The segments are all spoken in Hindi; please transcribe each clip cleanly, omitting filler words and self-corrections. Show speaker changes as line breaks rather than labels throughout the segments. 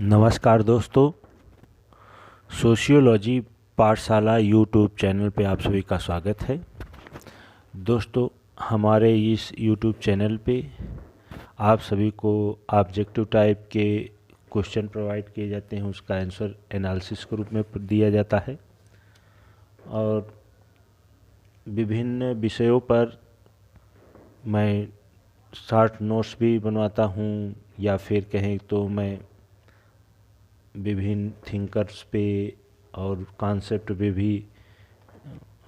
नमस्कार दोस्तों, सोशियोलॉजी पाठशाला यूट्यूब चैनल पे आप सभी का स्वागत है। दोस्तों, हमारे इस यूट्यूब चैनल पे आप सभी को ऑब्जेक्टिव टाइप के क्वेश्चन प्रोवाइड किए जाते हैं, उसका आंसर एनालिसिस के रूप में दिया जाता है और विभिन्न विषयों पर मैं शॉर्ट नोट्स भी बनवाता हूँ या फिर कहें तो मैं विभिन्न थिंकर्स पे और कॉन्सेप्ट पे भी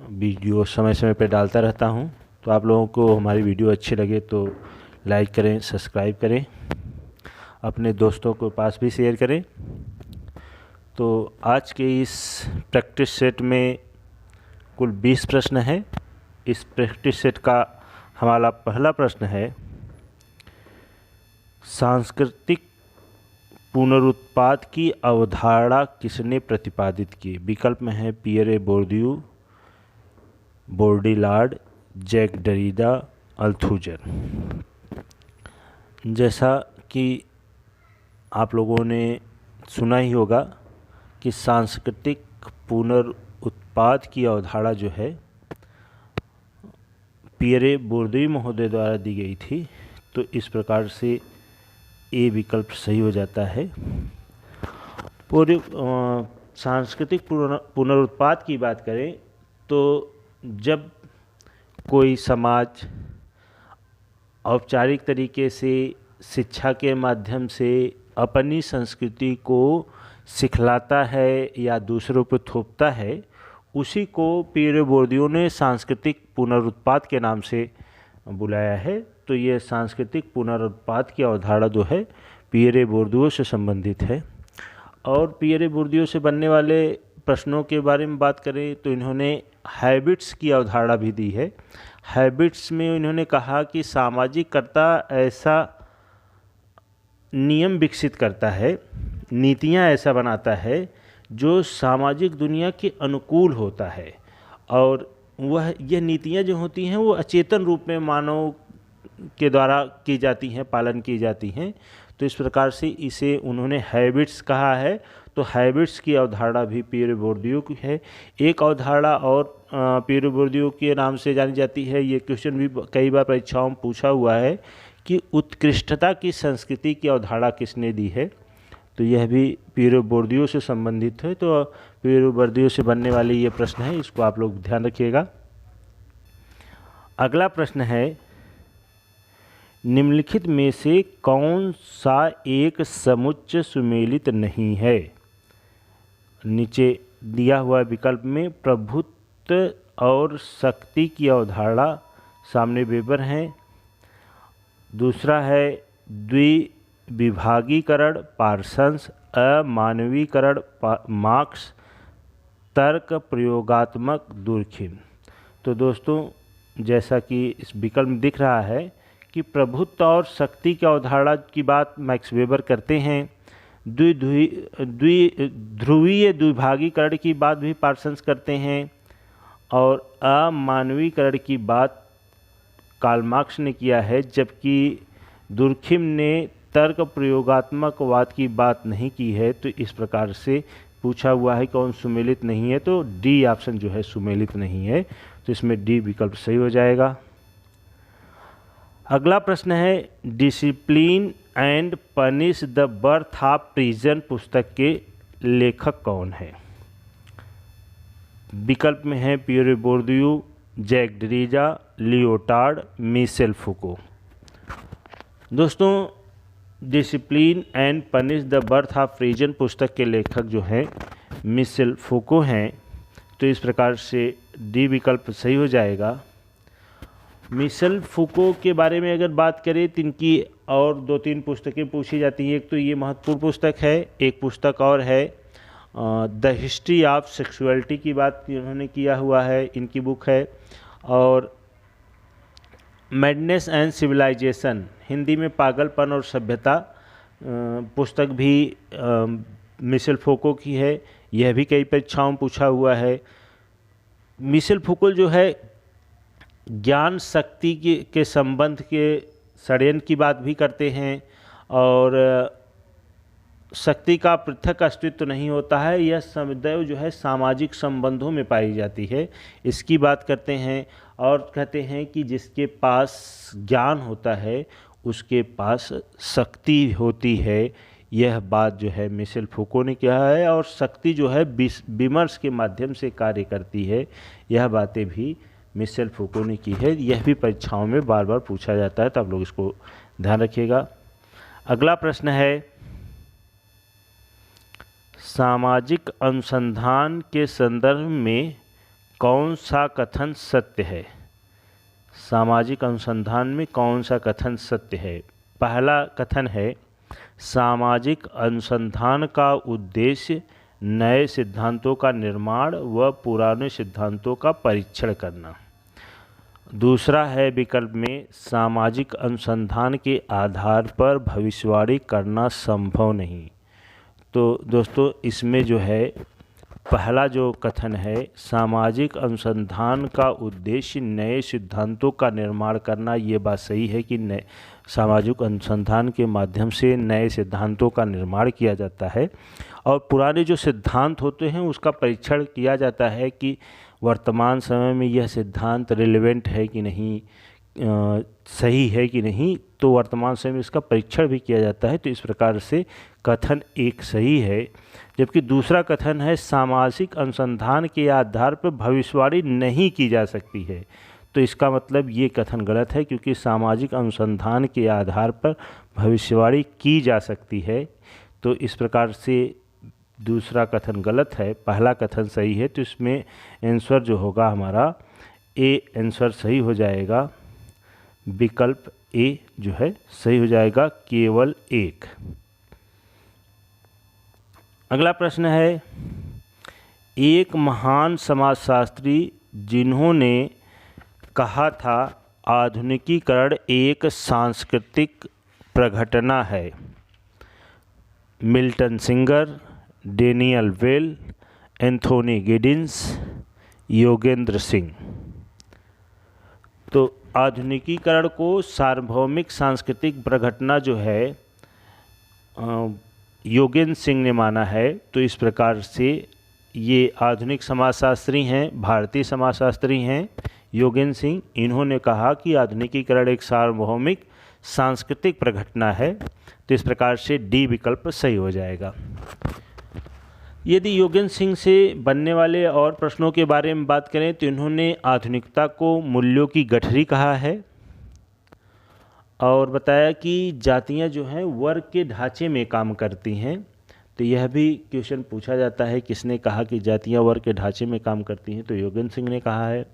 वीडियो समय समय पे डालता रहता हूँ। तो आप लोगों को हमारी वीडियो अच्छी लगे तो लाइक करें, सब्सक्राइब करें, अपने दोस्तों के पास भी शेयर करें। तो आज के इस प्रैक्टिस सेट में कुल 20 प्रश्न हैं। इस प्रैक्टिस सेट का हमारा पहला प्रश्न है, सांस्कृतिक पुनरुत्पाद की अवधारणा किसने प्रतिपादित की? विकल्प में है पियरे बोर्दियू, बोर्डिलार्ड, जैक डरीदा, अल्थुजर। जैसा कि आप लोगों ने सुना ही होगा कि सांस्कृतिक पुनरुत्पाद की अवधारणा जो है पियरे बोर्दियू महोदय द्वारा दी गई थी। तो इस प्रकार से ए विकल्प सही हो जाता है। पूरे सांस्कृतिक पुनरुत्पाद की बात करें तो जब कोई समाज औपचारिक तरीके से शिक्षा के माध्यम से अपनी संस्कृति को सिखलाता है या दूसरों पर थोपता है, उसी को पियरे बोर्दियू ने सांस्कृतिक पुनरुत्पाद के नाम से बुलाया है। तो ये सांस्कृतिक पुनरुत्पाद की अवधारणा जो है पियरे बोर्दियू से संबंधित है। और पियरे बोर्दियू से बनने वाले प्रश्नों के बारे में बात करें तो इन्होंने हैबिट्स की अवधारणा भी दी है। हैबिट्स में इन्होंने कहा कि सामाजिक कर्ता ऐसा नियम विकसित करता है, नीतियां ऐसा बनाता है जो सामाजिक दुनिया के अनुकूल होता है, और यह नीतियां जो होती हैं वो अचेतन रूप में मानव के द्वारा की जाती हैं, पालन की जाती हैं। तो इस प्रकार से इसे उन्होंने हैबिट्स कहा है। तो हैबिट्स की अवधारणा भी पियरे बोर्दियू की है। एक अवधारणा और पियरे बोर्दियू के नाम से जानी जाती है, ये क्वेश्चन भी कई बार परीक्षाओं में पूछा हुआ है कि उत्कृष्टता की संस्कृति की अवधारणा किसने दी है। तो यह भी पियरे बोर्दियू से संबंधित है। तो पियरे बोर्दियू से बनने वाले ये प्रश्न है, इसको आप लोग ध्यान रखिएगा। अगला प्रश्न है, निम्नलिखित में से कौन सा एक समुच्चय सुमेलित नहीं है? नीचे दिया हुआ विकल्प में प्रभुत्व और शक्ति की अवधारणा सामने वेबर हैं। दूसरा है द्विविभागीकरण पार्सन्स, अमानवीकरण मार्क्स, तर्क प्रयोगात्मक दुर्खिम। तो दोस्तों, जैसा कि इस विकल्प में दिख रहा है कि प्रभुत्व और शक्ति की अवधारणा की बात मैक्स वेबर करते हैं। ध्रुवीय द्विभागीकरण की बात भी पार्सन्स करते हैं, और अमानवीकरण की बात कार्ल मार्क्स ने किया है, जबकि दुर्खिम ने तर्क प्रयोगात्मकवाद की बात नहीं की है। तो इस प्रकार से पूछा हुआ है कौन सुमेलित नहीं है, तो डी ऑप्शन जो है सुमेलित नहीं है। तो इसमें डी विकल्प सही हो जाएगा। अगला प्रश्न है, discipline and punish the birth of prison पुस्तक के लेखक कौन है? विकल्प में है पियरे बोर्दियू, जैक डरीजा, लियोटार्ड, मिशेल फुको। दोस्तों, discipline and punish the birth of prison पुस्तक के लेखक जो हैं मिशेल फुको हैं। तो इस प्रकार से डी विकल्प सही हो जाएगा। मिशेल फुको के बारे में अगर बात करें तो इनकी और 2-3 पुस्तकें पूछी जाती हैं। एक तो ये महत्वपूर्ण पुस्तक है, एक पुस्तक और है द हिस्ट्री ऑफ सेक्सुअलिटी की बात इन्होंने किया हुआ है, इनकी बुक है। और मैडनेस एंड सिविलाइजेशन, हिंदी में पागलपन और सभ्यता, पुस्तक भी मिशेल फुको की है। यह भी कई परीक्षाओं में पूछा हुआ है। मिशेल फुको जो है ज्ञान शक्ति के संबंध के षड्यंत्र की बात भी करते हैं, और शक्ति का पृथक अस्तित्व नहीं होता है, यह सदैव जो है सामाजिक संबंधों में पाई जाती है। इसकी बात करते हैं और कहते हैं कि जिसके पास ज्ञान होता है उसके पास शक्ति होती है। यह बात जो है मिशेल फूको ने कहा है, और शक्ति जो है विमर्श के माध्यम से कार्य करती है। यह बातें भी मिशेल फूको ने की है। यह भी परीक्षाओं में बार बार पूछा जाता है, तो आप लोग इसको ध्यान रखिएगा। अगला प्रश्न है, सामाजिक अनुसंधान के संदर्भ में कौन सा कथन सत्य है? सामाजिक अनुसंधान में कौन सा कथन सत्य है? पहला कथन है, सामाजिक अनुसंधान का उद्देश्य नए सिद्धांतों का निर्माण व पुराने सिद्धांतों का परीक्षण करना। दूसरा है विकल्प में, सामाजिक अनुसंधान के आधार पर भविष्यवाणी करना संभव नहीं। तो दोस्तों इसमें जो है पहला जो कथन है, सामाजिक अनुसंधान का उद्देश्य नए सिद्धांतों का निर्माण करना, ये बात सही है कि नए सामाजिक अनुसंधान के माध्यम से नए सिद्धांतों का निर्माण किया जाता है और पुराने जो सिद्धांत होते हैं उसका परीक्षण किया जाता है कि वर्तमान समय में यह सिद्धांत रिलेवेंट है कि नहीं, सही है कि नहीं, तो वर्तमान समय में इसका परीक्षण भी किया जाता है। तो इस प्रकार से कथन एक सही है। जबकि दूसरा कथन है, सामाजिक अनुसंधान के आधार पर भविष्यवाणी नहीं की जा सकती है। तो इसका मतलब ये कथन गलत है, क्योंकि सामाजिक अनुसंधान के आधार पर भविष्यवाणी की जा सकती है। तो इस प्रकार से दूसरा कथन गलत है, पहला कथन सही है। तो इसमें आंसर जो होगा हमारा ए आंसर सही हो जाएगा। विकल्प ए जो है सही हो जाएगा, केवल एक। अगला प्रश्न है, एक महान समाजशास्त्री जिन्होंने कहा था आधुनिकीकरण एक सांस्कृतिक प्रघटना है, Milton Singer, Daniel Bell, Anthony Giddens, Yogendra Singh. तो आधुनिकीकरण को सार्वभौमिक सांस्कृतिक प्रघटना जो है योगेंद्र सिंह ने माना है। तो इस प्रकार से ये आधुनिक समाजशास्त्री हैं, भारतीय समाजशास्त्री हैं योगेंद्र सिंह। इन्होंने कहा कि आधुनिकीकरण एक सार्वभौमिक सांस्कृतिक प्रघटना है। तो इस प्रकार से डी विकल्प सही हो जाएगा। यदि योगेंद्र सिंह से बनने वाले और प्रश्नों के बारे में बात करें तो इन्होंने आधुनिकता को मूल्यों की गठरी कहा है और बताया कि जातियां जो हैं वर्ग के ढांचे में काम करती हैं। तो यह भी क्वेश्चन पूछा जाता है, किसने कहा कि जातियां वर्ग के ढांचे में काम करती हैं? तो योगेंद्र सिंह ने कहा है।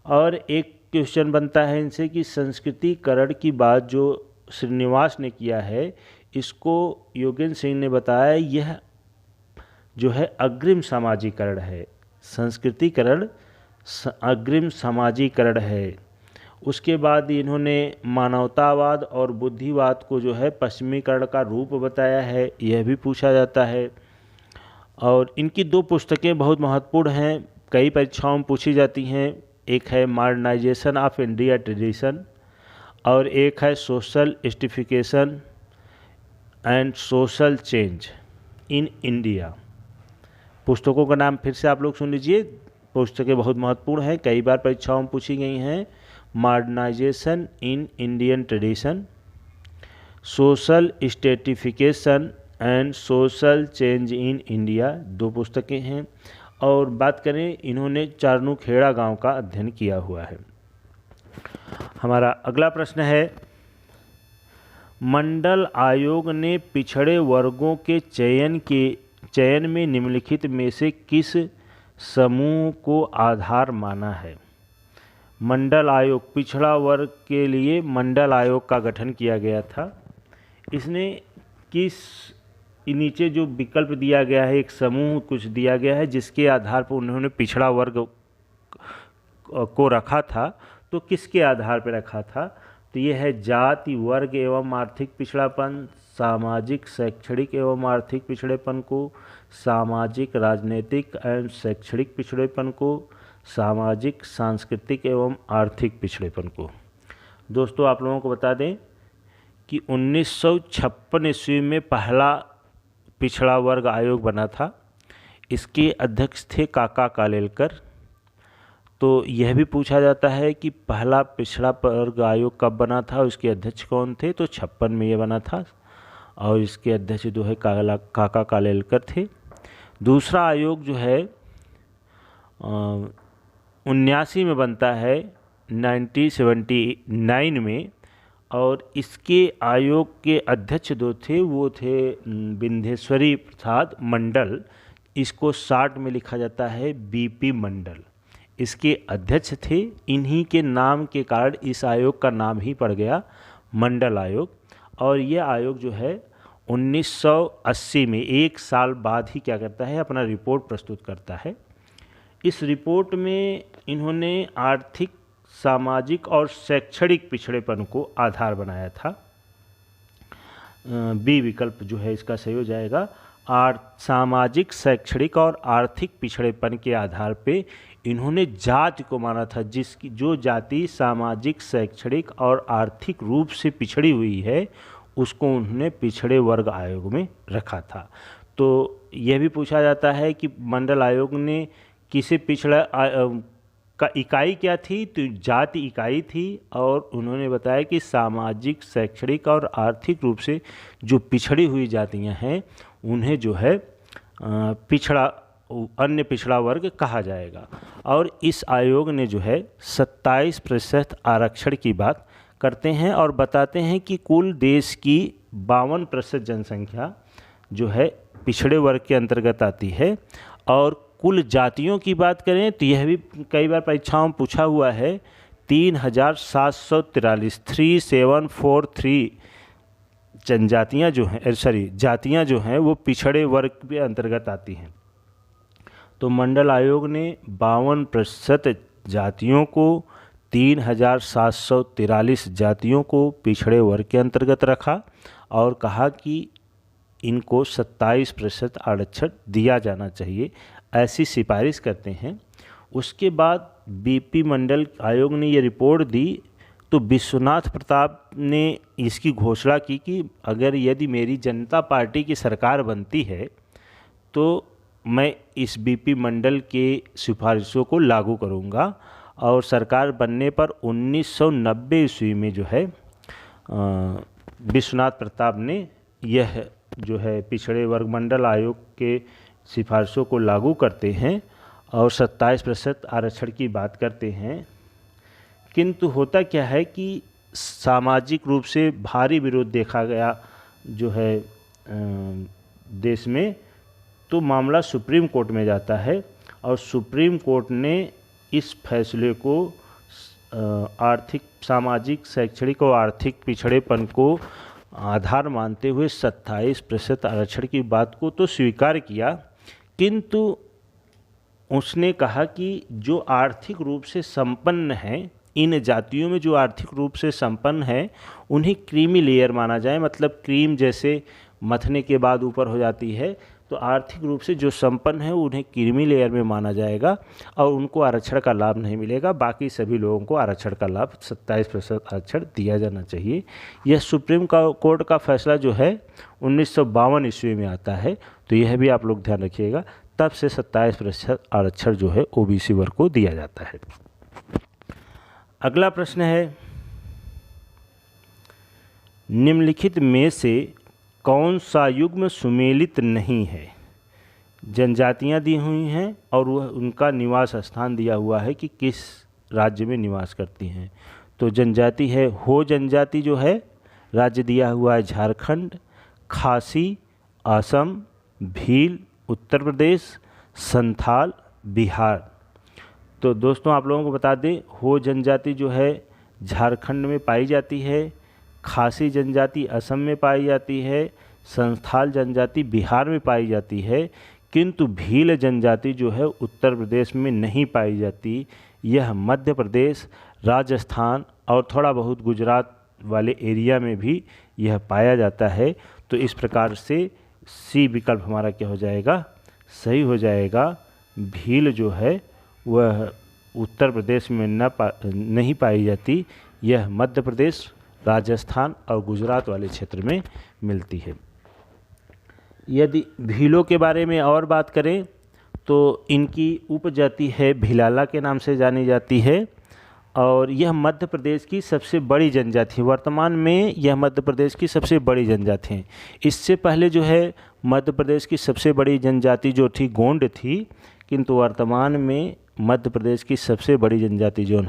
और एक क्वेश्चन बनता है इनसे कि संस्कृतिकरण की बात जो श्रीनिवास ने किया है, इसको योगेंद्र सिंह ने बताया यह जो है अग्रिम सामाजिकरण है। संस्कृतिकरण अग्रिम सामाजिकरण है। उसके बाद इन्होंने मानवतावाद और बुद्धिवाद को जो है पश्चिमीकरण का रूप बताया है, यह भी पूछा जाता है। और इनकी दो पुस्तकें बहुत महत्वपूर्ण हैं, कई परीक्षाओं में पूछी जाती हैं। एक है मॉडर्नाइजेशन ऑफ इंडिया ट्रेडिशन और एक है social justification and social change in India. पुस्तकों का नाम फिर से आप लोग सुन लीजिए, पुस्तकें बहुत महत्वपूर्ण हैं, कई बार परीक्षाओं में पूछी गई हैं। Modernisation in Indian tradition, social stratification and social change in India, दो पुस्तकें हैं। और बात करें, इन्होंने चारनूखेड़ा गांव का अध्ययन किया हुआ है। हमारा अगला प्रश्न है, मंडल आयोग ने पिछड़े वर्गों के चयन में निम्नलिखित में से किस समूह को आधार माना है? मंडल आयोग, पिछड़ा वर्ग के लिए मंडल आयोग का गठन किया गया था। इसने किस, नीचे जो विकल्प दिया गया है, एक समूह कुछ दिया गया है जिसके आधार पर उन्होंने पिछड़ा वर्ग को रखा था। तो किसके आधार पर रखा था? तो ये है जाति, वर्ग एवं आर्थिक पिछड़ापन, सामाजिक शैक्षणिक एवं आर्थिक पिछड़ेपन को, सामाजिक राजनीतिक एवं शैक्षणिक पिछड़ेपन को, सामाजिक सांस्कृतिक एवं आर्थिक पिछड़ेपन को। दोस्तों आप लोगों को बता दें कि 1956 ईस्वी में पहला पिछड़ा वर्ग आयोग बना था। इसके अध्यक्ष थे काका कालेलकर। तो यह भी पूछा जाता है कि पहला पिछड़ा वर्ग आयोग कब बना था, उसके अध्यक्ष कौन थे, तो 56 में ये बना था और इसके अध्यक्ष जो है काका कालेलकर थे। दूसरा आयोग जो है 79 में बनता है, 1979 में, और इसके आयोग के अध्यक्ष जो थे वो थे विंध्येश्वरी प्रसाद मंडल। इसको शार्ट में लिखा जाता है बीपी मंडल। इसके अध्यक्ष थे। इन्हीं के नाम के कारण इस आयोग का नाम ही पड़ गया मंडल आयोग। और यह आयोग जो है 1980 में, एक साल बाद ही क्या करता है, अपना रिपोर्ट प्रस्तुत करता है। इस रिपोर्ट में इन्होंने आर्थिक, सामाजिक और शैक्षणिक पिछड़ेपन को आधार बनाया था। बी विकल्प जो है इसका सही हो जाएगा। सामाजिक, शैक्षणिक और आर्थिक पिछड़ेपन के आधार पे इन्होंने जाति को माना था, जो जाति सामाजिक, शैक्षणिक और आर्थिक रूप से पिछड़ी हुई है उसको उन्होंने पिछड़े वर्ग आयोग में रखा था। तो यह भी पूछा जाता है कि मंडल आयोग ने किसे पिछड़ा का इकाई क्या थी, तो जाति इकाई थी, और उन्होंने बताया कि सामाजिक, शैक्षणिक और आर्थिक रूप से जो पिछड़ी हुई जातियां हैं उन्हें जो है अन्य पिछड़ा वर्ग कहा जाएगा। और इस आयोग ने जो है 27% आरक्षण की बात करते हैं और बताते हैं कि कुल देश की 52% जनसंख्या जो है पिछड़े वर्ग के अंतर्गत आती है। और कुल जातियों की बात करें तो यह भी कई बार परीक्षाओं में पूछा हुआ है, 3743 3743 जनजातियाँ जो हैं, जातियाँ जो हैं वो पिछड़े वर्ग के अंतर्गत आती हैं। तो मंडल आयोग ने 52% जातियों को, 3743 जातियों को पिछड़े वर्ग के अंतर्गत रखा और कहा कि इनको 27% आरक्षण दिया जाना चाहिए, ऐसी सिफारिश करते हैं। उसके बाद बीपी मंडल आयोग ने ये रिपोर्ट दी तो विश्वनाथ प्रताप ने इसकी घोषणा की कि अगर यदि मेरी जनता पार्टी की सरकार बनती है तो मैं इस बीपी मंडल के सिफारिशों को लागू करूंगा। और सरकार बनने पर 1990 ईस्वी में जो है विश्वनाथ प्रताप ने यह जो है पिछड़े वर्ग मंडल आयोग के सिफारिशों को लागू करते हैं और 27% आरक्षण की बात करते हैं। किंतु होता क्या है कि सामाजिक रूप से भारी विरोध देखा गया जो है देश में, तो मामला सुप्रीम कोर्ट में जाता है और सुप्रीम कोर्ट ने इस फैसले को आर्थिक, सामाजिक, शैक्षणिक और आर्थिक पिछड़ेपन को आधार मानते हुए 27% आरक्षण की बात को तो स्वीकार किया, किंतु उसने कहा कि जो आर्थिक रूप से संपन्न हैं, इन जातियों में जो आर्थिक रूप से संपन्न है उन्हें क्रीमी लेयर माना जाए। मतलब क्रीम जैसे मथने के बाद ऊपर हो जाती है, तो आर्थिक रूप से जो संपन्न है उन्हें क्रीमी लेयर में माना जाएगा और उनको आरक्षण का लाभ नहीं मिलेगा। बाकी सभी लोगों को आरक्षण का लाभ 27% आरक्षण दिया जाना चाहिए। यह सुप्रीम कोर्ट का फैसला जो है 1952 ईस्वी में आता है, तो यह भी आप लोग ध्यान रखिएगा। तब से 27% आरक्षण जो है ओबीसी वर्ग को दिया जाता है। अगला प्रश्न है, निम्नलिखित में से कौन सा युग्म सुमेलित नहीं है? जनजातियां दी हुई हैं और वह उनका निवास स्थान दिया हुआ है कि किस राज्य में निवास करती हैं। तो जनजाति है हो जनजाति जो है, राज्य दिया हुआ है झारखंड, खासी असम, भील उत्तर प्रदेश, संथाल बिहार। तो दोस्तों आप लोगों को बता दें, हो जनजाति जो है झारखंड में पाई जाती है, खासी जनजाति असम में पाई जाती है, संथाल जनजाति बिहार में पाई जाती है, किंतु भील जनजाति जो है उत्तर प्रदेश में नहीं पाई जाती। यह मध्य प्रदेश, राजस्थान और थोड़ा बहुत गुजरात वाले एरिया में भी यह पाया जाता है। तो इस प्रकार से सी विकल्प हमारा क्या हो जाएगा, सही हो जाएगा। भील जो है वह उत्तर प्रदेश में नहीं पाई जाती, यह मध्य प्रदेश, राजस्थान और गुजरात वाले क्षेत्र में मिलती है। यदि भीलों के बारे में और बात करें तो इनकी उपजाति है भिलाला के नाम से जानी जाती है और यह मध्य प्रदेश की सबसे बड़ी जनजाति, वर्तमान में यह मध्य प्रदेश की सबसे बड़ी जनजाति है। इससे पहले जो है मध्य प्रदेश की सबसे बड़ी जनजाति जो थी गोंड थी, किंतु वर्तमान में मध्य प्रदेश की सबसे बड़ी जनजाति जो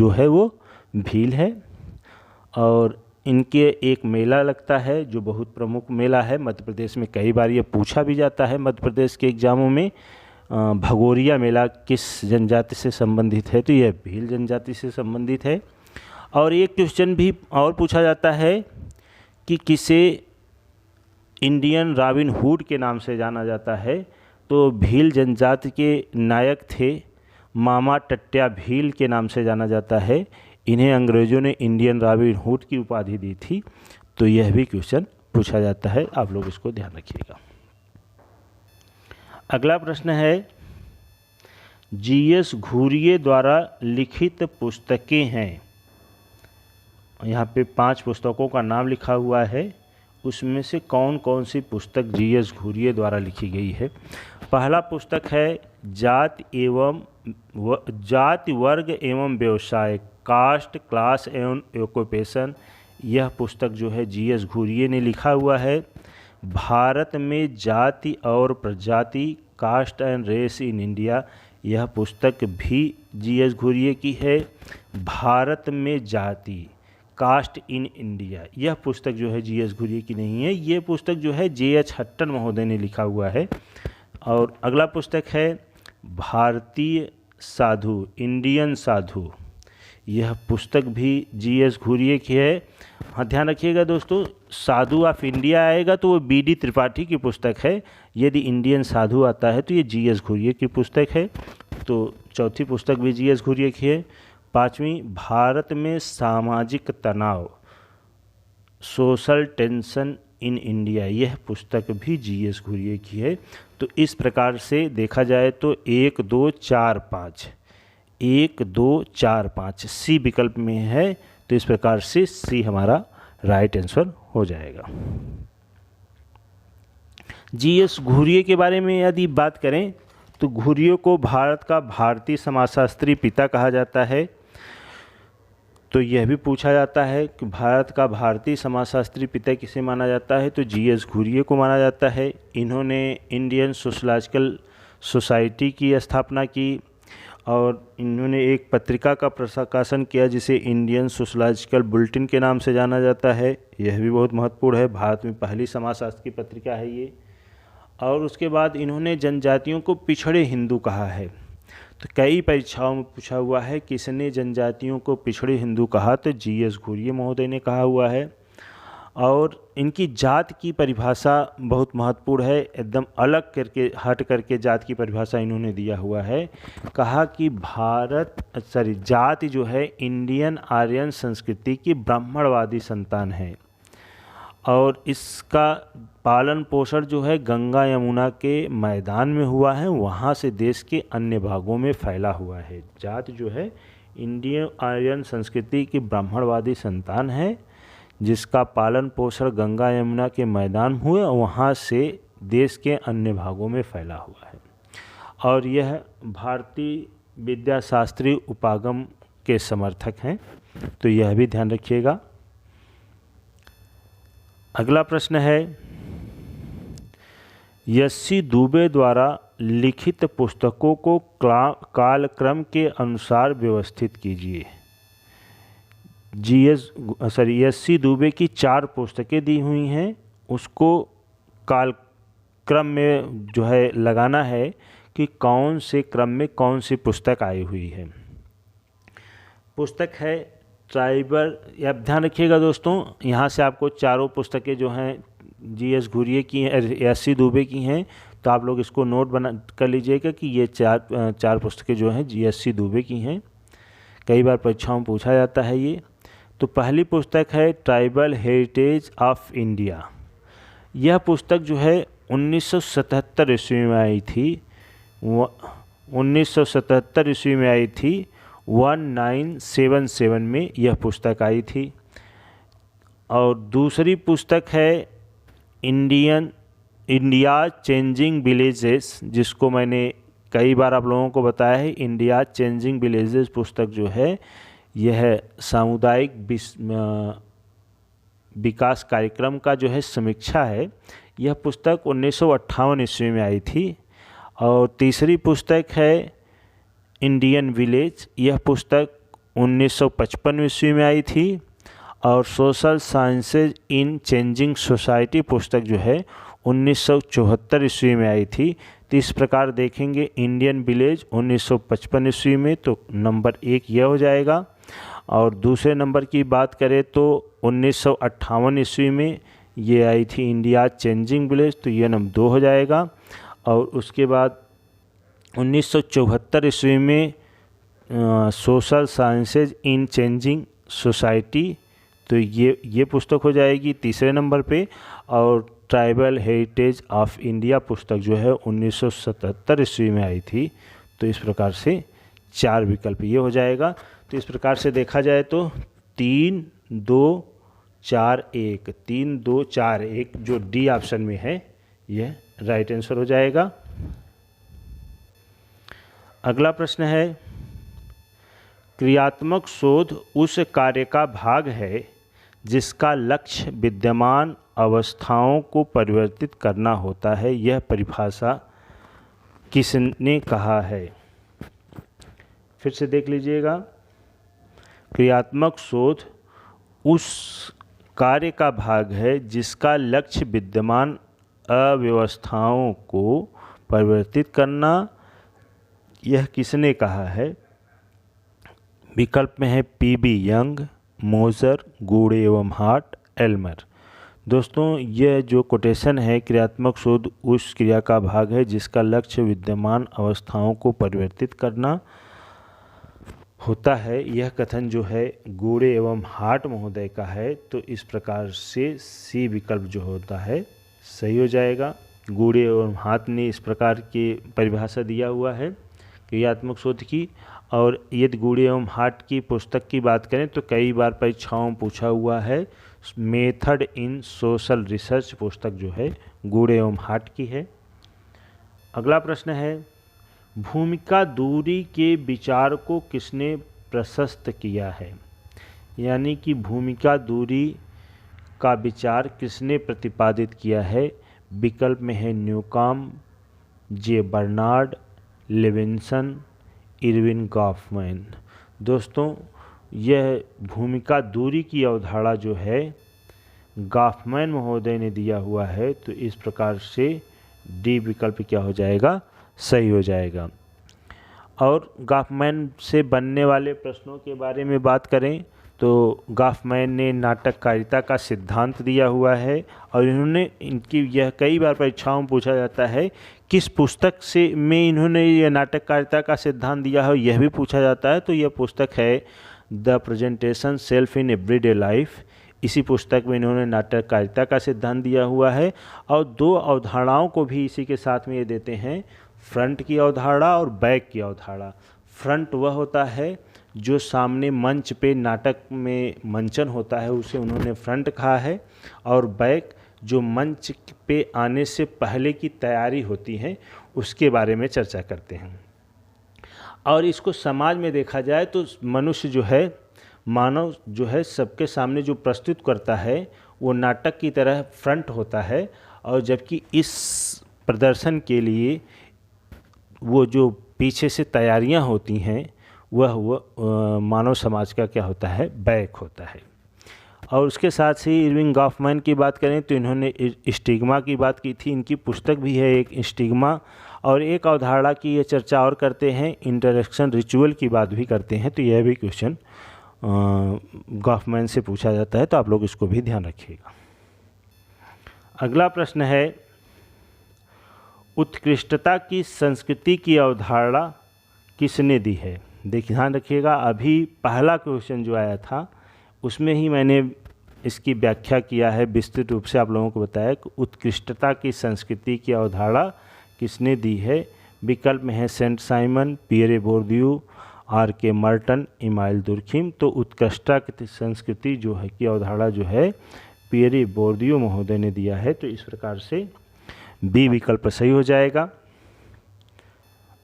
है वो भील है। और इनके एक मेला लगता है जो बहुत प्रमुख मेला है मध्य प्रदेश में, कई बार ये पूछा भी जाता है मध्य प्रदेश के एग्जामों में, भगोरिया मेला किस जनजाति से संबंधित है, तो यह भील जनजाति से संबंधित है। और एक क्वेश्चन भी और पूछा जाता है कि किसे इंडियन रॉबिन हुड के नाम से जाना जाता है, तो भील जनजाति के नायक थे मामा टट्या भील के नाम से जाना जाता है। इन्हें अंग्रेज़ों ने इंडियन रॉबिन हुड की उपाधि दी थी। तो यह भी क्वेश्चन पूछा जाता है, आप लोग इसको ध्यान रखिएगा। अगला प्रश्न है, जीएस घुरिये द्वारा लिखित पुस्तकें हैं। यहाँ पे 5 पुस्तकों का नाम लिखा हुआ है, उसमें से कौन कौन सी पुस्तक जीएस घुरिये द्वारा लिखी गई है। पहला पुस्तक है जाति वर्ग एवं व्यवसाय, कास्ट क्लास एवं ऑक्यूपेशन। यह पुस्तक जो है जीएस घुरिये ने लिखा हुआ है। भारत में जाति और प्रजाति, caste and race in India, यह पुस्तक भी जीएस घुरिये की है। भारत में जाति, कास्ट इन इंडिया, यह पुस्तक जो है जीएस घुरिये की नहीं है, ये पुस्तक जो है जेएच हट्टन महोदय ने लिखा हुआ है। और अगला पुस्तक है भारतीय साधु, इंडियन साधु, यह पुस्तक भी जीएस घुरिये की है। हाँ, ध्यान रखिएगा दोस्तों, साधु ऑफ इंडिया आएगा तो वो बीडी त्रिपाठी की पुस्तक है, यदि इंडियन साधु आता है तो ये जीएस घुरिये की पुस्तक है। तो चौथी पुस्तक भी जीएस घुरिये की है। 5वीं, भारत में सामाजिक तनाव, सोशल टेंशन इन इंडिया, यह पुस्तक भी जीएस घुरिये की है। तो इस प्रकार से देखा जाए तो 1 2 4 5 1 2 4 5 सी विकल्प में है, तो इस प्रकार से सी हमारा राइट आंसर हो जाएगा। जीएस घुरिये के बारे में यदि बात करें तो घुरिये को भारत का भारतीय समाजशास्त्री पिता कहा जाता है। तो यह भी पूछा जाता है कि भारत का भारतीय समाजशास्त्री पिता किसे माना जाता है, तो जीएस घुरिये को माना जाता है। इन्होंने इंडियन सोशलॉजिकल सोसाइटी की स्थापना की और इन्होंने एक पत्रिका का प्रकाशन किया जिसे इंडियन सोशलॉजिकल बुलेटिन के नाम से जाना जाता है। यह भी बहुत महत्वपूर्ण है, भारत में पहली समाजशास्त्र की पत्रिका है ये। और उसके बाद इन्होंने जनजातियों को पिछड़े हिंदू कहा है। तो कई परीक्षाओं में पूछा हुआ है किसने जनजातियों को पिछड़े हिंदू कहा, तो जीएस घुरिये महोदय ने कहा हुआ है। और इनकी जात की परिभाषा बहुत महत्वपूर्ण है, एकदम अलग करके हट करके जात की परिभाषा इन्होंने दिया हुआ है। कहा कि जाति जो है इंडियन आर्यन संस्कृति की ब्राह्मणवादी संतान है और इसका पालन पोषण जो है गंगा यमुना के मैदान में हुआ है, वहाँ से देश के अन्य भागों में फैला हुआ है। जात जो है इंडियन आर्यन संस्कृति की ब्राह्मणवादी संतान है जिसका पालन पोषण गंगा यमुना के मैदान हुए और वहाँ से देश के अन्य भागों में फैला हुआ है। और यह भारतीय विद्याशास्त्री उपागम के समर्थक हैं, तो यह भी ध्यान रखिएगा। अगला प्रश्न है, यस्सी दुबे द्वारा लिखित पुस्तकों को कालक्रम के अनुसार व्यवस्थित कीजिए। यस्सी दुबे की 4 पुस्तकें दी हुई हैं, उसको कालक्रम में जो है लगाना है कि कौन से क्रम में कौन सी पुस्तक आई हुई है। पुस्तक है ट्राइबल, आप ध्यान रखिएगा दोस्तों, यहाँ से आपको चारों पुस्तकें जो हैं जीएस घुरिये की हैं, यस्सी दुबे की हैं, तो आप लोग इसको नोट बना कर लीजिएगा कि ये चार पुस्तकें जो हैं यस्सी दुबे की हैं। कई बार परीक्षाओं में पूछा जाता है ये। तो पहली पुस्तक है ट्राइबल हेरिटेज ऑफ इंडिया। यह पुस्तक जो है 1977 ईस्वी में आई थी, 1977 ईस्वी में आई थी, 1977 में यह पुस्तक आई थी। और दूसरी पुस्तक है इंडियन इंडिया चेंजिंग विलेजेस, जिसको मैंने कई बार आप लोगों को बताया है, इंडिया चेंजिंग विलेजेस पुस्तक जो है यह सामुदायिक विकास कार्यक्रम का जो है समीक्षा है। यह पुस्तक 1958 ईस्वी में आई थी। और तीसरी पुस्तक है इंडियन विलेज, यह पुस्तक 1955 ईस्वी में आई थी। और सोशल साइंसेज इन चेंजिंग सोसाइटी पुस्तक जो है 1974 ईस्वी में आई थी। तो इस प्रकार देखेंगे इंडियन विलेज 1955 ईस्वी में, तो नंबर 1 यह हो जाएगा। और दूसरे नंबर की बात करें तो 1958 ईस्वी में ये आई थी इंडिया चेंजिंग विलेज, तो यह नंबर 2 हो जाएगा। और उसके बाद 1974 ईस्वी में सोशल साइंसेज इन चेंजिंग सोसाइटी, तो ये पुस्तक हो जाएगी तीसरे नंबर पे। और ट्राइबल हेरिटेज ऑफ इंडिया पुस्तक जो है 1977 ईस्वी में आई थी। तो इस प्रकार से 4 विकल्प ये हो जाएगा। तो इस प्रकार से देखा जाए तो 3, 2, 4, 1, 3, 2, 4, 1 जो डी ऑप्शन में है यह राइट आंसर हो जाएगा। अगला प्रश्न है, क्रियात्मक शोध उस कार्य का भाग है जिसका लक्ष्य विद्यमान अवस्थाओं को परिवर्तित करना होता है, यह परिभाषा किसने कहा है? फिर से देख लीजिएगा, क्रियात्मक शोध उस कार्य का भाग है जिसका लक्ष्य विद्यमान अव्यवस्थाओं को परिवर्तित करना, यह किसने कहा है? विकल्प में है पीबी यंग, मोजर, गूढ़े एवं हार्ट, एल्मर। दोस्तों यह जो कोटेशन है, क्रियात्मक शोध उस क्रिया का भाग है जिसका लक्ष्य विद्यमान अवस्थाओं को परिवर्तित करना होता है, यह कथन जो है गूढ़े एवं हार्ट महोदय का है। तो इस प्रकार से सी विकल्प जो होता है सही हो जाएगा। गूढ़े एवं हार्ट ने इस प्रकार की परिभाषा दिया हुआ है क्रियात्मक शोध की। और यदि गूढ़े एवं हार्ट की पुस्तक की बात करें तो कई बार परीक्षाओं में पूछा हुआ है, मेथड इन सोशल रिसर्च पुस्तक जो है गूढ़े एवं हार्ट की है। अगला प्रश्न है, भूमिका दूरी के विचार को किसने प्रशस्त किया है? यानी कि भूमिका दूरी का विचार किसने प्रतिपादित किया है? विकल्प में है न्यूकॉम, जे बर्नार्ड, लेविंसन, इरविन गॉफमैन। दोस्तों यह भूमिका दूरी की अवधारणा जो है गॉफमैन महोदय ने दिया हुआ है। तो इस प्रकार से डी विकल्प क्या हो जाएगा? सही हो जाएगा। और गॉफमैन से बनने वाले प्रश्नों के बारे में बात करें तो गॉफमैन ने नाटककारिता का सिद्धांत दिया हुआ है। और इन्होंने इनकी यह कई बार परीक्षाओं में पूछा जाता है किस पुस्तक से में इन्होंने यह नाटककारिता का सिद्धांत दिया है, यह भी पूछा जाता है। तो यह पुस्तक है the presentation self in everyday life. इसी पुस्तक में इन्होंने नाटककारिता का सिद्धांत दिया हुआ है। और 2 अवधारणाओं को भी इसी के साथ में ये देते हैं, फ्रंट की अवधारणा और बैक की अवधारणा। फ्रंट वह होता है जो सामने मंच पे नाटक में मंचन होता है, उसे उन्होंने फ्रंट कहा है। और बैक जो मंच पे आने से पहले की तैयारी होती है उसके बारे में चर्चा करते हैं। और इसको समाज में देखा जाए तो मनुष्य जो है, मानव जो है, सबके सामने जो प्रस्तुत करता है वो नाटक की तरह फ्रंट होता है। और जबकि इस प्रदर्शन के लिए वो जो पीछे से तैयारियां होती हैं वह मानव समाज का क्या होता है? बैक होता है। और उसके साथ ही इरविन गॉफमैन की बात करें तो इन्होंने स्टिग्मा की बात की थी। इनकी पुस्तक भी है एक स्टिग्मा। और एक अवधारणा की ये चर्चा और करते हैं, इंटरेक्शन रिचुअल की बात भी करते हैं। तो यह भी क्वेश्चन गॉफमैन से पूछा जाता है, तो आप लोग इसको भी ध्यान रखिएगा। अगला प्रश्न है, उत्कृष्टता की संस्कृति की अवधारणा किसने दी है? देखिए ध्यान रखिएगा, अभी पहला क्वेश्चन जो आया था उसमें ही मैंने इसकी व्याख्या किया है, विस्तृत रूप से आप लोगों को बताया कि उत्कृष्टता की संस्कृति की अवधारणा किसने दी है। विकल्प में है सेंट साइमन, पियरे बोर्दियू, आर के मर्टन, इमाइल दुर्खिम। तो उत्कृष्टता की संस्कृति जो है की अवधारणा जो है पियरे बोर्दियू महोदय ने दिया है। तो इस प्रकार से बी विकल्प सही हो जाएगा।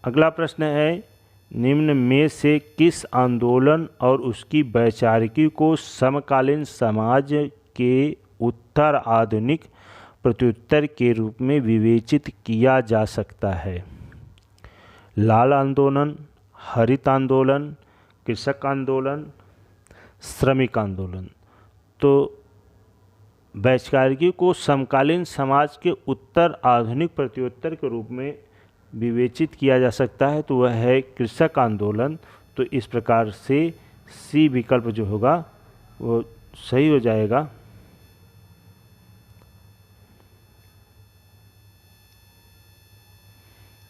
अगला प्रश्न है, निम्न में से किस आंदोलन और उसकी वैचारिकी को समकालीन समाज के उत्तर आधुनिक प्रत्युत्तर के रूप में विवेचित किया जा सकता है? लाल आंदोलन, हरित आंदोलन, कृषक आंदोलन, श्रमिक आंदोलन। तो वैचारिकी को समकालीन समाज के उत्तर आधुनिक प्रत्युत्तर के रूप में विवेचित किया जा सकता है, तो वह है कृषक आंदोलन। तो इस प्रकार से सी विकल्प जो होगा वो सही हो जाएगा।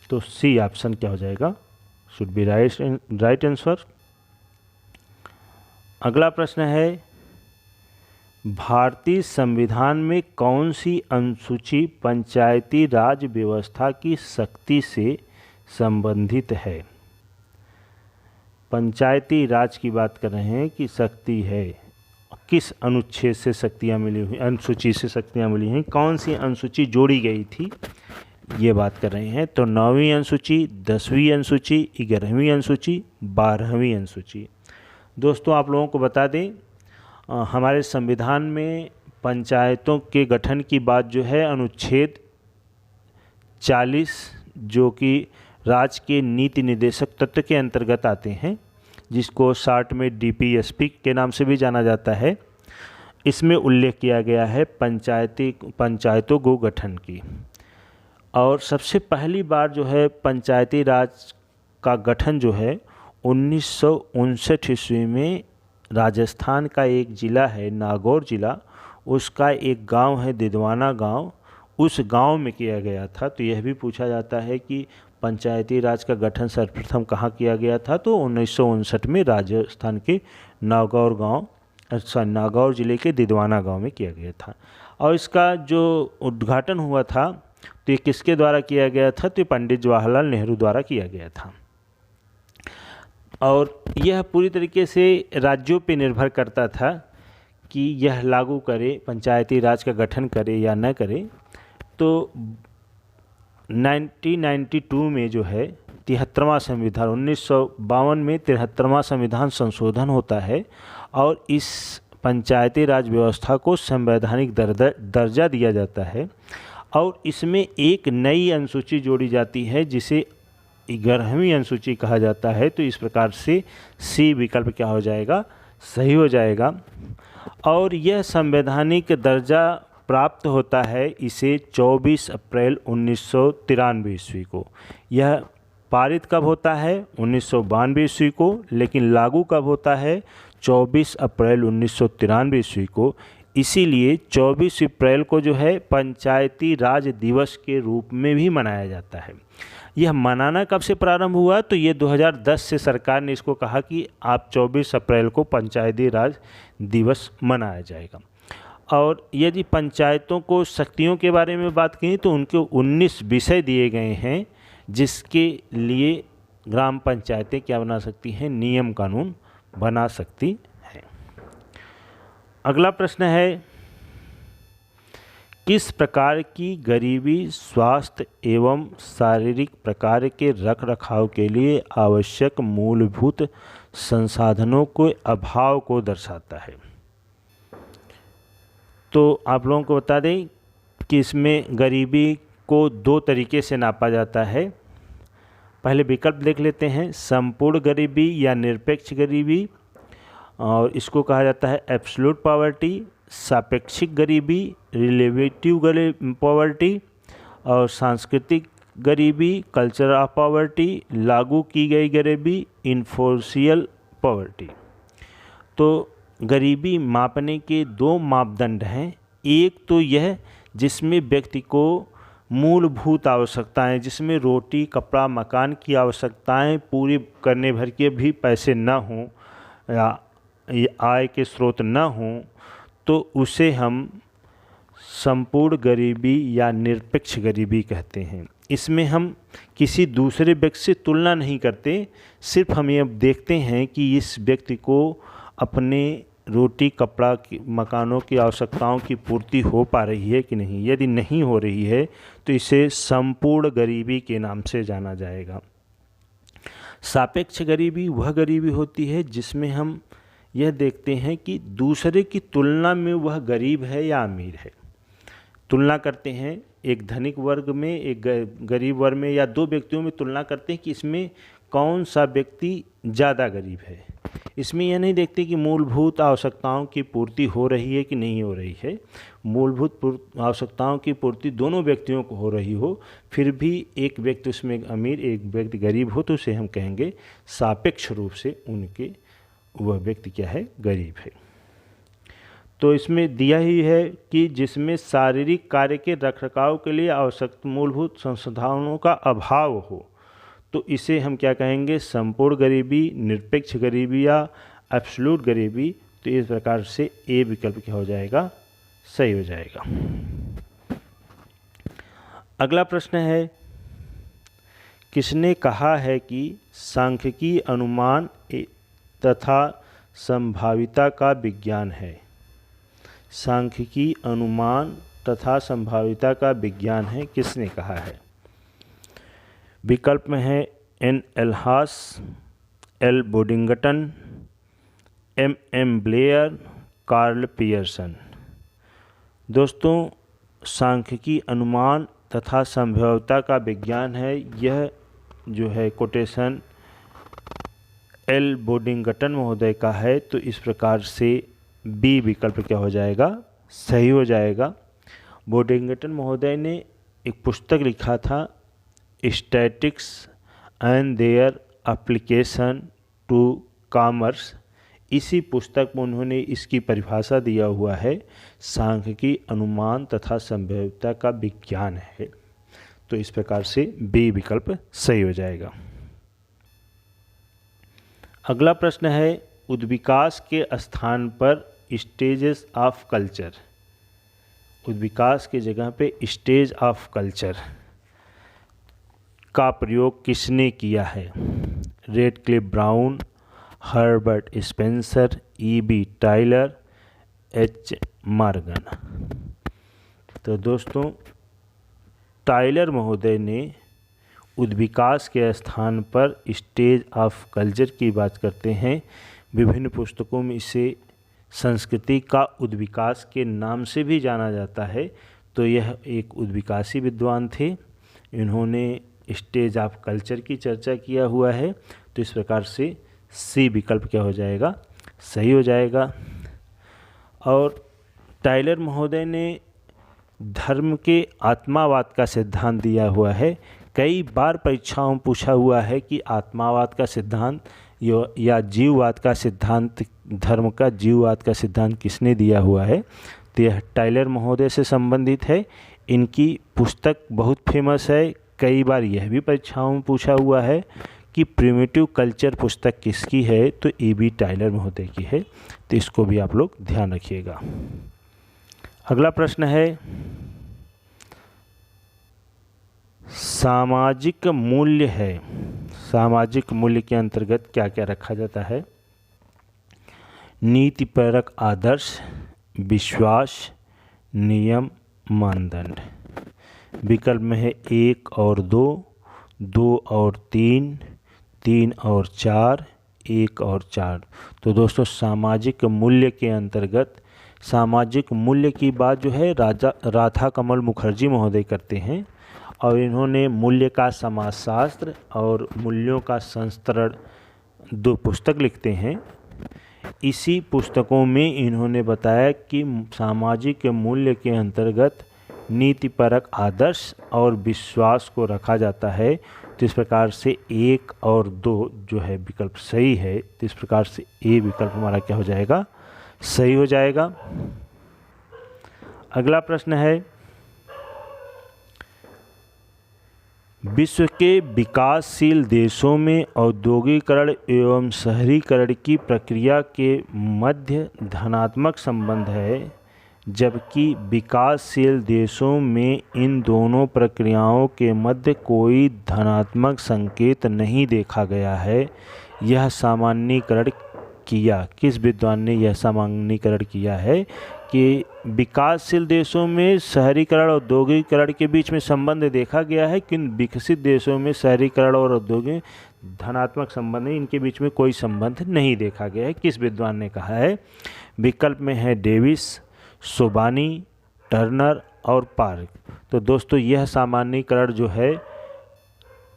तो सी ऑप्शन क्या हो जाएगा, शुड बी राइट आंसर। अगला प्रश्न है, भारतीय संविधान में कौन सी अनुसूची पंचायती राज व्यवस्था की शक्ति से संबंधित है? पंचायती राज की बात कर रहे हैं कि शक्ति है, किस अनुच्छेद से शक्तियाँ मिली हुई, अनुसूची से शक्तियाँ मिली हैं, कौन सी अनुसूची जोड़ी गई थी, ये बात कर रहे हैं। तो 9वीं अनुसूची, 10वीं अनुसूची, 11वीं अनुसूची, 12वीं अनुसूची। दोस्तों आप लोगों को बता दें, हमारे संविधान में पंचायतों के गठन की बात जो है अनुच्छेद 40 जो कि राज्य के नीति निर्देशक तत्व के अंतर्गत आते हैं, जिसको शॉर्ट में डीपीएसपी के नाम से भी जाना जाता है, इसमें उल्लेख किया गया है पंचायतों को गठन की। और सबसे पहली बार जो है पंचायती राज का गठन जो है 1959 ईस्वी में राजस्थान का एक ज़िला है नागौर ज़िला, उसका एक गांव है दिदवाना गांव, उस गांव में किया गया था। तो यह भी पूछा जाता है कि पंचायती राज का गठन सर्वप्रथम कहाँ किया गया था, तो 1959 में राजस्थान के नागौर ज़िले के दिदवाना गांव में किया गया था। और इसका जो उद्घाटन हुआ था तो ये किसके द्वारा किया गया था, तो पंडित जवाहरलाल नेहरू द्वारा किया गया था। और यह पूरी तरीके से राज्यों पे निर्भर करता था कि यह लागू करे, पंचायती राज का गठन करे या न करे। तो 1992 में जो है 73वां संविधान, 1952 में 73वां संविधान संशोधन होता है और इस पंचायती राज व्यवस्था को संवैधानिक दर्जा दिया जाता है। और इसमें एक नई अनुसूची जोड़ी जाती है जिसे 11वीं अनुसूची कहा जाता है। तो इस प्रकार से सी विकल्प क्या हो जाएगा, सही हो जाएगा। और यह संवैधानिक दर्जा प्राप्त होता है इसे 24 अप्रैल 1993 ईस्वी को। यह पारित कब होता है, 1992 ईस्वी को, लेकिन लागू कब होता है, 24 अप्रैल 1993 ईस्वी को। इसीलिए 24 अप्रैल को जो है पंचायती राज दिवस के रूप में भी मनाया जाता है। यह मनाना कब से प्रारंभ हुआ, तो ये 2010 से सरकार ने इसको कहा कि आप 24 अप्रैल को पंचायती राज दिवस मनाया जाएगा। और यदि पंचायतों को शक्तियों के बारे में बात करें तो उनके 19 विषय दिए गए हैं जिसके लिए ग्राम पंचायतें क्या बना सकती हैं, नियम कानून बना सकती हैं। अगला प्रश्न है, किस प्रकार की गरीबी स्वास्थ्य एवं शारीरिक प्रकार के रखरखाव के लिए आवश्यक मूलभूत संसाधनों के अभाव को दर्शाता है? तो आप लोगों को बता दें कि इसमें गरीबी को 2 तरीके से नापा जाता है। पहले विकल्प देख लेते हैं, संपूर्ण गरीबी या निरपेक्ष गरीबी, और इसको कहा जाता है एब्सोल्यूट पॉवर्टी, सापेक्षिक गरीबी, रिलेटिव पॉवर्टी, और सांस्कृतिक गरीबी, कल्चर ऑफ पॉवर्टी, लागू की गई गरीबी, इन्फोर्सियल पॉवर्टी। तो गरीबी मापने के 2 मापदंड हैं। एक तो यह जिसमें व्यक्ति को मूलभूत आवश्यकताएं, जिसमें रोटी कपड़ा मकान की आवश्यकताएं पूरी करने भर के भी पैसे न हों या आय के स्रोत न हों, तो उसे हम संपूर्ण गरीबी या निरपेक्ष गरीबी कहते हैं। इसमें हम किसी दूसरे व्यक्ति से तुलना नहीं करते, सिर्फ हम ये देखते हैं कि इस व्यक्ति को अपने रोटी कपड़ा मकानों की आवश्यकताओं की पूर्ति हो पा रही है कि नहीं। यदि नहीं हो रही है तो इसे संपूर्ण गरीबी के नाम से जाना जाएगा। सापेक्ष गरीबी वह गरीबी होती है जिसमें हम यह देखते हैं कि दूसरे की तुलना में वह गरीब है या अमीर है। तुलना करते हैं एक धनिक वर्ग में, एक गरीब वर्ग में, या दो व्यक्तियों में तुलना करते हैं कि इसमें कौन सा व्यक्ति ज़्यादा गरीब है। इसमें यह नहीं देखते कि मूलभूत आवश्यकताओं की पूर्ति हो रही है कि नहीं हो रही है। मूलभूत आवश्यकताओं की पूर्ति दोनों व्यक्तियों को हो रही हो, फिर भी एक व्यक्ति उसमें अमीर एक व्यक्ति गरीब हो, तो उसे हम कहेंगे सापेक्ष रूप से उनके वह व्यक्ति क्या है, गरीब है। तो इसमें दिया ही है कि जिसमें शारीरिक कार्य के रखरखाव के लिए आवश्यक मूलभूत संसाधनों का अभाव हो, तो इसे हम क्या कहेंगे, संपूर्ण गरीबी, निरपेक्ष गरीबी या एब्सोल्यूट गरीबी। तो इस प्रकार से ए विकल्प क्या हो जाएगा, सही हो जाएगा। अगला प्रश्न है, किसने कहा है कि सांख्यिकी अनुमान तथा संभाविता का विज्ञान है। सांख्यिकी अनुमान तथा संभाविता का विज्ञान है, किसने कहा है। विकल्प में है N Elhance, L Boddington, M Blair, Karl Pearson. दोस्तों, सांख्यिकी अनुमान तथा संभाव्यता का विज्ञान है, यह जो है कोटेशन एल बोडिंगटन महोदय का है। तो इस प्रकार से बी विकल्प क्या हो जाएगा, सही हो जाएगा। बोडिंगटन महोदय ने एक पुस्तक लिखा था, statics and their application to commerce. इसी पुस्तक में उन्होंने इसकी परिभाषा दिया हुआ है, सांख्यिकी अनुमान तथा संभाव्यता का विज्ञान है। तो इस प्रकार से बी विकल्प सही हो जाएगा। अगला प्रश्न है, उद्विकास के स्थान पर स्टेजेस ऑफ कल्चर। उद्विकास की जगह पे स्टेज ऑफ कल्चर का प्रयोग किसने किया है। Radcliffe Brown, Herbert Spencer, E B. Tylor, H. Morgan. तो दोस्तों, टाइलर महोदय ने उद्विकास के स्थान पर स्टेज ऑफ कल्चर की बात करते हैं। विभिन्न पुस्तकों में इसे संस्कृति का उद्विकास के नाम से भी जाना जाता है। तो यह एक उद्विकासी विद्वान थे, इन्होंने स्टेज ऑफ कल्चर की चर्चा किया हुआ है। तो इस प्रकार से सी विकल्प क्या हो जाएगा, सही हो जाएगा। और टाइलर महोदय ने धर्म के आत्मावाद का सिद्धांत दिया हुआ है। कई बार परीक्षाओं में पूछा हुआ है कि आत्मावाद का सिद्धांत या जीववाद का सिद्धांत, धर्म का जीववाद का सिद्धांत किसने दिया हुआ है। तो यह टाइलर महोदय से संबंधित है। इनकी पुस्तक बहुत फेमस है। कई बार यह भी परीक्षाओं में पूछा हुआ है कि प्रिमिटिव कल्चर पुस्तक किसकी है। तो ई.बी. टाइलर महोदय की है। तो इसको भी आप लोग ध्यान रखिएगा। अगला प्रश्न है, सामाजिक मूल्य है। सामाजिक मूल्य के अंतर्गत क्या क्या रखा जाता है। नीतिपरक आदर्श, विश्वास, नियम, मानदंड। विकल्प में है 1 और 2, 2 और 3, 3 और 4, 1 और 4। तो दोस्तों, सामाजिक मूल्य के अंतर्गत सामाजिक मूल्य की बात जो है राधा कमल मुखर्जी महोदय करते हैं। और इन्होंने मूल्य का समाजशास्त्र और मूल्यों का संस्करण 2 पुस्तक लिखते हैं। इसी पुस्तकों में इन्होंने बताया कि सामाजिक मूल्य के अंतर्गत नीतिपरक आदर्श और विश्वास को रखा जाता है। तो इस प्रकार से 1 और 2 जो है विकल्प सही है। तो इस प्रकार से ए विकल्प हमारा क्या हो जाएगा, सही हो जाएगा। अगला प्रश्न है, विश्व के विकासशील देशों में औद्योगिकरण एवं शहरीकरण की प्रक्रिया के मध्य धनात्मक संबंध है, जबकि विकासशील देशों में इन दोनों प्रक्रियाओं के मध्य कोई धनात्मक संकेत नहीं देखा गया है। यह सामान्यीकरण किया, किस विद्वान ने यह सामान्यीकरण किया है कि विकासशील देशों में शहरीकरण और औद्योगिकरण के बीच में संबंध देखा गया है, किन विकसित देशों में शहरीकरण और औद्योगिक धनात्मक संबंध है, इनके बीच में कोई संबंध नहीं देखा गया है। किस विद्वान ने कहा है? विकल्प में है डेविस, सोबानी, टर्नर और पार्क। तो दोस्तों यह सामान्यीकरण जो है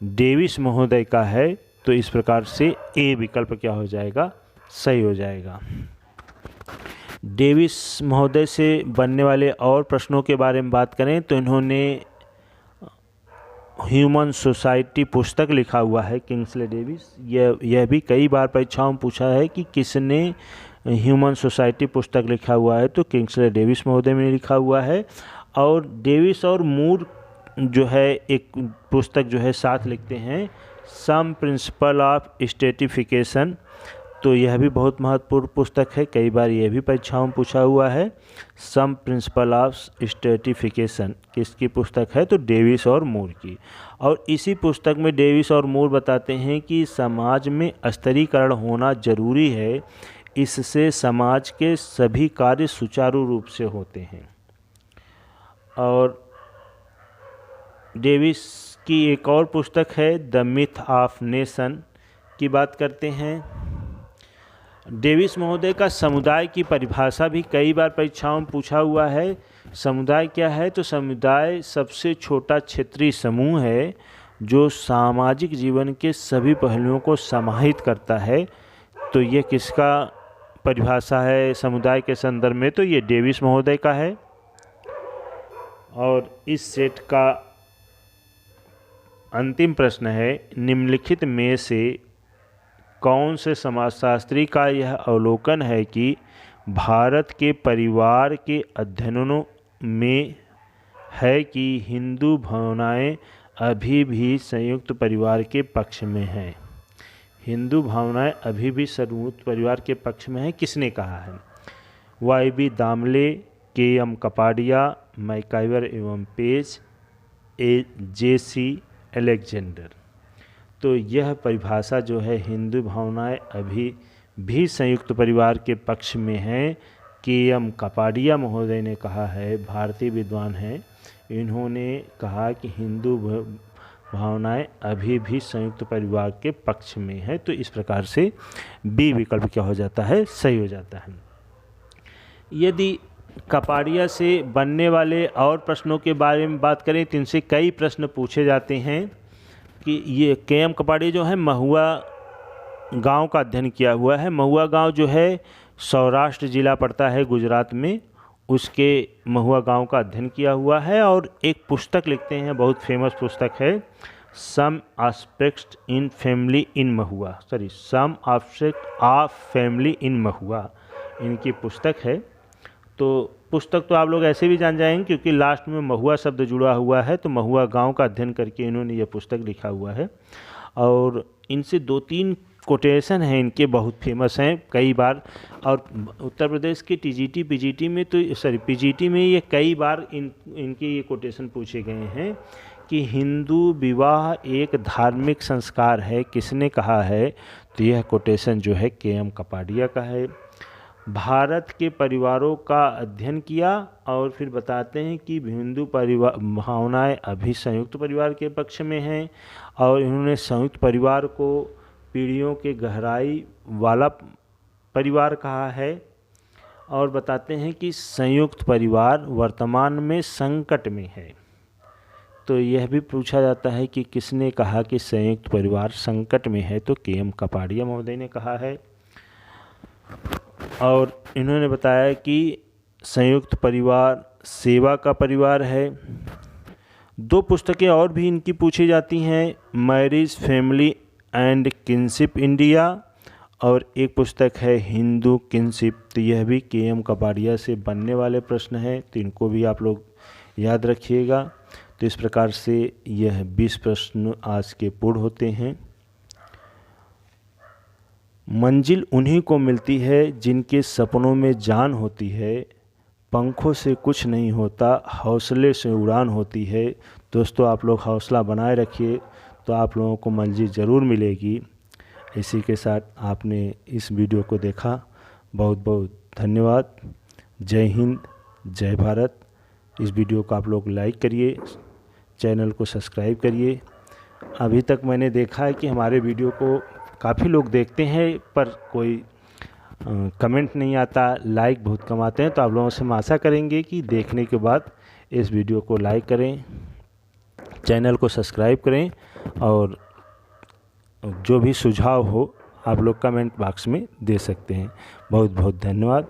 डेविस महोदय का है। तो इस प्रकार से ए विकल्प क्या हो जाएगा? सही हो जाएगा। डेविस महोदय से बनने वाले और प्रश्नों के बारे में बात करें तो इन्होंने ह्यूमन सोसाइटी पुस्तक लिखा हुआ है, किंग्सले डेविस। यह भी कई बार परीक्षाओं में पूछा है कि किसने ह्यूमन सोसाइटी पुस्तक लिखा हुआ है, तो किंग्सले डेविस महोदय ने लिखा हुआ है। और डेविस और मूर जो है एक पुस्तक जो है साथ लिखते हैं, सम प्रिंसिपल ऑफ स्ट्रेटिफिकेशन। तो यह भी बहुत महत्वपूर्ण पुस्तक है, कई बार यह भी परीक्षाओं में पूछा हुआ है। सम प्रिंसिपल ऑफ स्ट्रेटिफिकेशन किसकी पुस्तक है? तो डेविस और मूर की। और इसी पुस्तक में डेविस और मूर बताते हैं कि समाज में स्तरीकरण होना जरूरी है, इससे समाज के सभी कार्य सुचारू रूप से होते हैं। और डेविस की एक और पुस्तक है द मिथ ऑफ नेशन की बात करते हैं। डेविस महोदय का समुदाय की परिभाषा भी कई बार परीक्षाओं में पूछा हुआ है। समुदाय क्या है? तो समुदाय सबसे छोटा क्षेत्रीय समूह है जो सामाजिक जीवन के सभी पहलुओं को समाहित करता है। तो ये किसका परिभाषा है समुदाय के संदर्भ में? तो ये डेविस महोदय का है। और इस सेट का अंतिम प्रश्न है, निम्नलिखित में से कौन से समाजशास्त्री का यह अवलोकन है कि भारत के परिवार के अध्ययनों में है कि हिंदू भावनाएं अभी भी संयुक्त परिवार के पक्ष में हैं? हिंदू भावनाएं अभी भी संयुक्त परिवार के पक्ष में हैं, किसने कहा है? वाई.बी. दामले, के.एम. कपाडिया, मैकाइवर एवं पेज, जे.सी. अलेक्जेंडर। तो यह परिभाषा जो है हिंदू भावनाएं अभी भी संयुक्त परिवार के पक्ष में हैं, के.एम. कपाडिया महोदय ने कहा है, भारतीय विद्वान हैं। इन्होंने कहा कि हिंदू भावनाएं अभी भी संयुक्त परिवार के पक्ष में है। तो इस प्रकार से बी विकल्प क्या हो जाता है? सही हो जाता है। यदि कपाडिया से बनने वाले और प्रश्नों के बारे में बात करें तो इनसे कई प्रश्न पूछे जाते हैं कि ये के.एम. कपाडिया जो है महुआ गांव का अध्ययन किया हुआ है। महुआ गांव जो है सौराष्ट्र जिला पड़ता है गुजरात में, उसके महुआ गांव का अध्ययन किया हुआ है। और एक पुस्तक लिखते हैं, बहुत फेमस पुस्तक है, some aspects in family in Mahua, some aspect of family in Mahua इनकी पुस्तक है। तो पुस्तक तो आप लोग ऐसे भी जान जाएंगे क्योंकि लास्ट में महुआ शब्द जुड़ा हुआ है। तो महुआ गांव का अध्ययन करके इन्होंने यह पुस्तक लिखा हुआ है। और इनसे 2-3 कोटेशन हैं इनके, बहुत फेमस हैं कई बार। और उत्तर प्रदेश के टीजीटी पीजीटी में तो पीजीटी में ये कई बार इनके ये कोटेशन पूछे गए हैं कि हिंदू विवाह एक धार्मिक संस्कार है, किसने कहा है? तो यह कोटेशन जो है के.एम. कपाडिया का है। भारत के परिवारों का अध्ययन किया और फिर बताते हैं कि हिंदू परिवार भावनाएं अभी संयुक्त परिवार के पक्ष में हैं। और इन्होंने संयुक्त परिवार को पीढ़ियों के गहराई वाला परिवार कहा है। और बताते हैं कि संयुक्त परिवार वर्तमान में संकट में है। तो यह भी पूछा जाता है कि किसने कहा कि संयुक्त परिवार संकट में है? तो के.एम. कपाडिया महोदय ने कहा है। और इन्होंने बताया कि संयुक्त परिवार सेवा का परिवार है। 2 पुस्तकें और भी इनकी पूछी जाती हैं, marriage, family and kinship India, और एक पुस्तक है हिंदू किनशिप। तो यह भी के.एम. कपाडिया से बनने वाले प्रश्न हैं, तो इनको भी आप लोग याद रखिएगा। तो इस प्रकार से यह 20 प्रश्न आज के पूर्ण होते हैं। मंजिल उन्हीं को मिलती है जिनके सपनों में जान होती है, पंखों से कुछ नहीं होता, हौसले से उड़ान होती है। दोस्तों आप लोग हौसला बनाए रखिए तो आप लोगों को मंजिल ज़रूर मिलेगी। इसी के साथ आपने इस वीडियो को देखा, बहुत बहुत धन्यवाद। जय हिंद, जय भारत। इस वीडियो को आप लोग लाइक करिए, चैनल को सब्सक्राइब करिए। अभी तक मैंने देखा है कि हमारे वीडियो को काफ़ी लोग देखते हैं पर कोई कमेंट नहीं आता, लाइक बहुत कम आते हैं। तो आप लोगों से हम आशा करेंगे कि देखने के बाद इस वीडियो को लाइक करें, चैनल को सब्सक्राइब करें और जो भी सुझाव हो आप लोग कमेंट बॉक्स में दे सकते हैं। बहुत बहुत धन्यवाद।